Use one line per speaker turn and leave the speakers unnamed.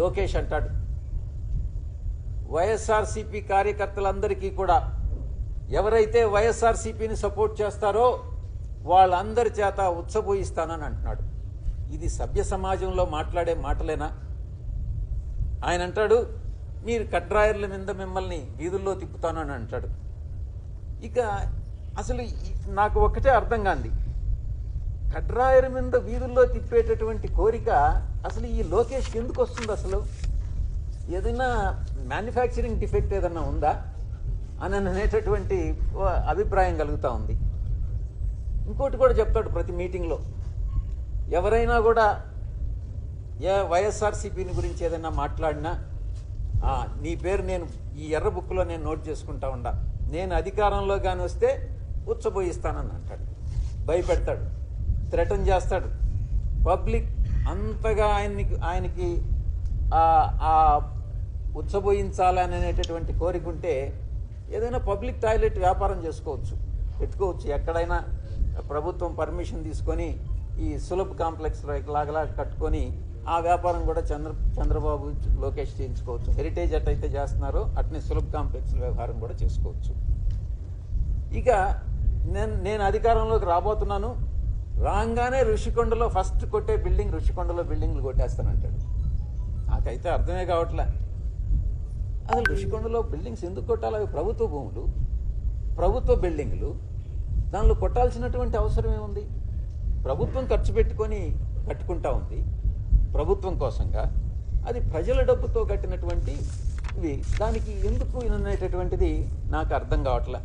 లోకేష్ అంటాడు, వైఎస్ఆర్సీపీ కార్యకర్తలందరికీ కూడా ఎవరైతే వైఎస్ఆర్సీపీని సపోర్ట్ చేస్తారో వాళ్ళందరి చేత ఉచ్చబోయిస్తానని అంటున్నాడు. ఇది సభ్య సమాజంలో మాట్లాడే మాటలేనా? ఆయన అంటాడు, మీరు కడ్రాయర్ల మీద మిమ్మల్ని వీధుల్లో తిప్పుతానని అంటాడు. ఇక అసలు నాకు ఒకటే అర్థం కాంది, కడ్రాయర్ మీద వీధుల్లో తిప్పేటటువంటి కోరిక అసలు ఈ లోకేష్కి ఎందుకు వస్తుంది? అసలు ఏదైనా మ్యానుఫ్యాక్చరింగ్ డిఫెక్ట్ ఏదన్నా ఉందా అని అనేటటువంటి అభిప్రాయం కలుగుతూ ఉంది. ఇంకోటి కూడా చెప్తాడు ప్రతి మీటింగ్లో, ఎవరైనా కూడా వైఎస్ఆర్సీపీని గురించి ఏదైనా మాట్లాడినా నీ పేరు నేను ఈ ఎర్ర బుక్లో నేను నోట్ చేసుకుంటా ఉండా, నేను అధికారంలో కానీ వస్తే ఉచ్చబోయిస్తానని అంటాడు, భయపెడతాడు, థ్రెటన్ చేస్తాడు. పబ్లిక్ అంతగా ఆయనకి ఉచ్చబోయించాలనేటటువంటి కోరిక ఉంటే ఏదైనా పబ్లిక్ టాయిలెట్ వ్యాపారం పెట్టుకోవచ్చు. ఎక్కడైనా ప్రభుత్వం పర్మిషన్ తీసుకొని ఈ సులభ్ కాంప్లెక్స్ లాగా కట్టుకొని ఆ వ్యాపారం కూడా చంద్రబాబు లోకేష్ చేయించుకోవచ్చు. హెరిటేజ్ ఎట్టయితే చేస్తున్నారో అట్నే సులభ్ కాంప్లెక్స్ వ్యవహారం కూడా చేసుకోవచ్చు. ఇక నేను అధికారంలోకి రాబోతున్నాను, రాగానే ఋషికొండలో ఫస్ట్ కొట్టే బిల్డింగ్ ఋషికొండలో బిల్డింగ్లు కొట్టేస్తానంటాడు. నాకైతే అర్థమే కావట్లే, అసలు ఋషికొండలో బిల్డింగ్స్ ఎందుకు కొట్టాలి? అవి ప్రభుత్వ భూములు, ప్రభుత్వ బిల్డింగ్లు, దానిలో కొట్టాల్సినటువంటి అవసరం ఏముంది? ప్రభుత్వం ఖర్చు పెట్టుకొని కట్టుకుంటా ఉంది ప్రభుత్వం కోసంగా, అది ప్రజల డబ్బుతో కట్టినటువంటి ఇవి, దానికి ఎందుకు అనేటటువంటిది నాకు అర్థం కావట్లే.